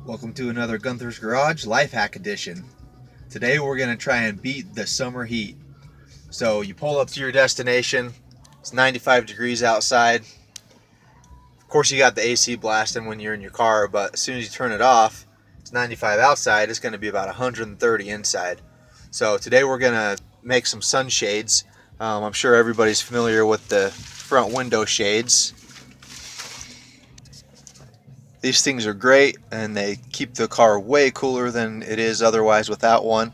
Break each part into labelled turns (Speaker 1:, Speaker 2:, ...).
Speaker 1: Welcome to another Gunther's Garage Life Hack Edition. Today we're going to try and beat the summer heat. So you pull up to your destination, it's 95 degrees outside. Of course you got the AC blasting when you're in your car, but as soon as you turn it off, it's 95 outside, it's going to be about 130 inside. So today we're going to make some sunshades. I'm sure everybody's familiar with the front window shades. These things are great and they keep the car way cooler than it is otherwise without one.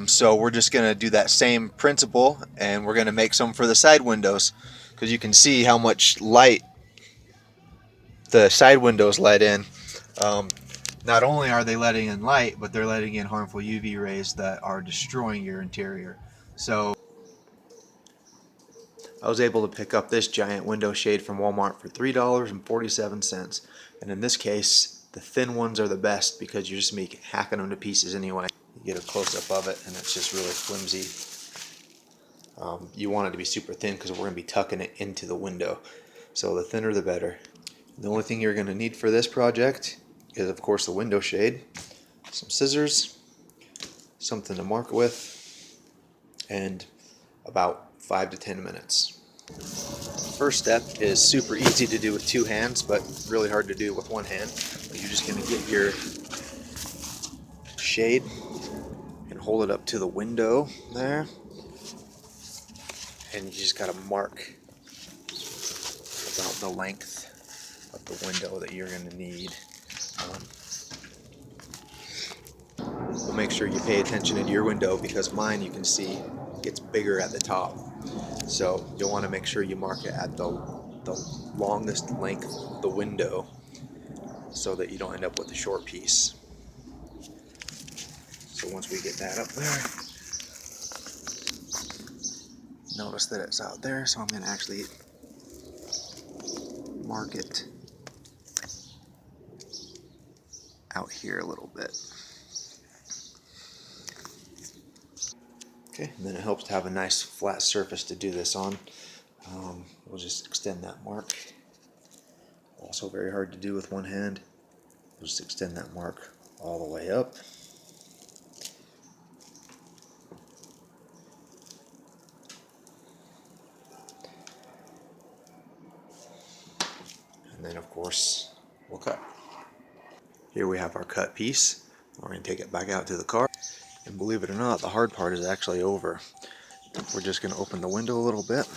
Speaker 1: So we're just going to do that same principle and we're going to make some for the side windows, because you can see how much light the side windows let in. Not only are they letting in light, but they're letting in harmful UV rays that are destroying your interior. So I was able to pick up this giant window shade from Walmart for $3.47. And in this case, the thin ones are the best because you're just hacking them to pieces anyway. You get a close-up of it and it's just really flimsy. You want it to be super thin because we're going to be tucking it into the window. So the thinner the better. The only thing you're going to need for this project is, of course, the window shade, some scissors, something to mark with, and about 5 to 10 minutes. First step is super easy to do with two hands, but really hard to do with one hand. You're just going to get your shade and hold it up to the window there, and you just got to mark about the length of the window that you're going to need. So make sure you pay attention to your window, because mine, you can see, gets bigger at the top. So you'll want to make sure you mark it at the longest length of the window so that you don't end up with a short piece. So once we get that up there, notice that it's out there, so I'm going to actually mark it out here a little bit. Okay, and then it helps to have a nice flat surface to do this on. We'll just extend that mark. Also very hard to do with one hand. We'll just extend that mark all the way up. And then of course we'll cut. Here we have our cut piece. We're going to take it back out to the car. And believe it or not, the hard part is actually over. We're just going to open the window a little bit.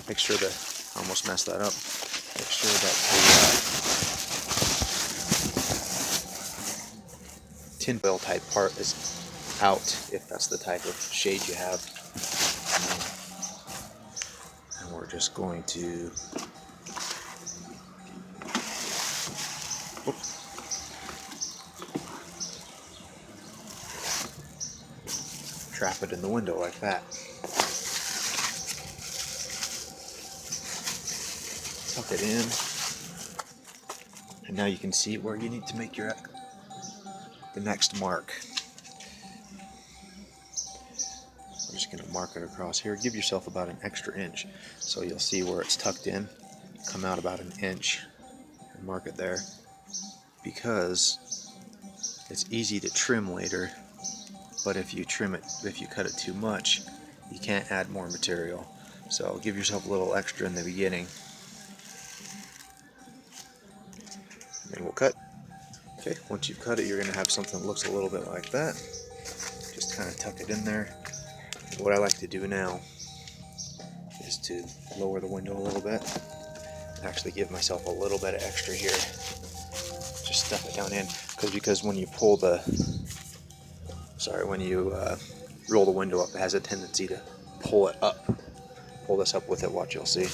Speaker 1: Make sure that, I almost messed that up. Make sure that the tin foil type part is out, if that's the type of shade you have. And we're just going to trap it in the window like that. Tuck it in. And now you can see where you need to make the next mark. We're just going to mark it across here. Give yourself about an extra inch. So you'll see where it's tucked in. Come out about an inch and mark it there. Because it's easy to trim later, but if you cut it too much, you can't add more material. So give yourself a little extra in the beginning. And then we'll cut. Okay, once you've cut it, you're going to have something that looks a little bit like that. Just kind of tuck it in there. And what I like to do now is to lower the window a little bit and actually give myself a little bit of extra here. Just stuff it down in, because when you roll the window up, it has a tendency to pull it up. Pull this up with it, watch, you'll see.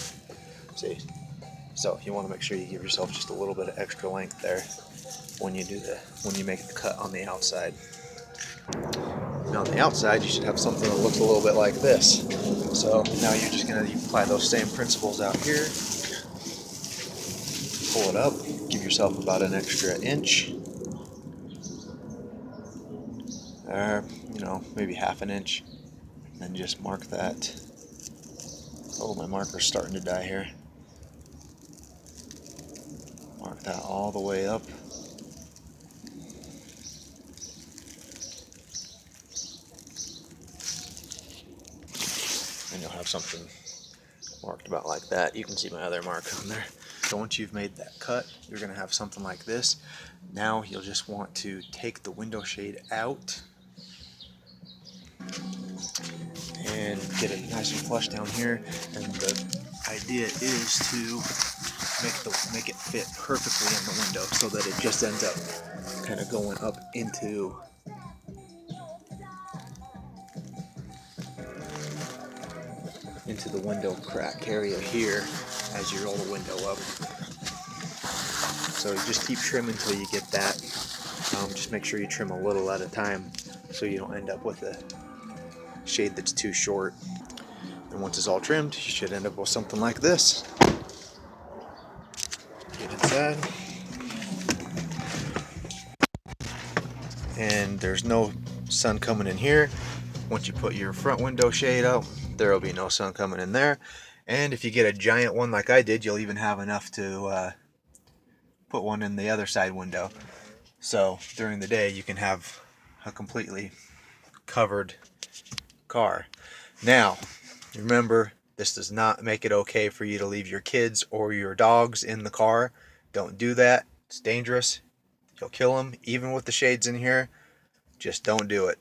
Speaker 1: So you want to make sure you give yourself just a little bit of extra length there when you make the cut on the outside. Now on the outside, you should have something that looks a little bit like this. So now you're just going to apply those same principles out here. Pull it up, give yourself about an extra inch. Maybe half an inch. And then just mark that Oh, my marker's starting to die here. Mark that all the way up. And you'll have something marked about like that. You can see my other mark on there. So once you've made that cut, you're going to have something like this. Now you'll just want to take the window shade out and get it nice and flush down here. And the idea is to make it fit perfectly in the window so that it just ends up kind of going up into the window crack area here as you roll the window up. So you just keep trimming until you get that. Just make sure you trim a little at a time so you don't end up with a shade that's too short. And once it's all trimmed, you should end up with something like this. Get inside. And there's no sun coming in here. Once you put your front window shade up, there will be no sun coming in there. And if you get a giant one like I did, you'll even have enough to put one in the other side window. So during the day you can have a completely covered car. Now remember, this does not make it okay for you to leave your kids or your dogs in the car. Don't do that. It's dangerous. You'll kill them. Even with the shades in here, just don't do it.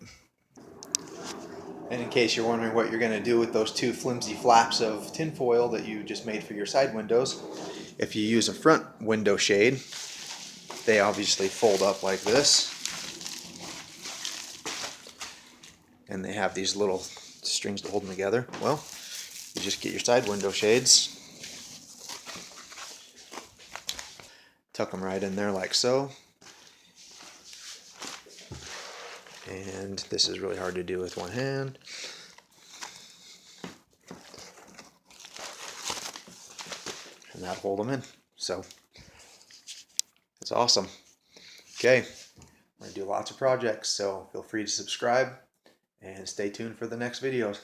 Speaker 1: And in case you're wondering what you're going to do with those two flimsy flaps of tinfoil that you just made for your side windows, if you use a front window shade, they obviously fold up like this. And they have these little strings to hold them together. Well, you just get your side window shades, tuck them right in there like so. And this is really hard to do with one hand. And that'll hold them in. So it's awesome. Okay, I'm going to do lots of projects, so feel free to subscribe and stay tuned for the next videos.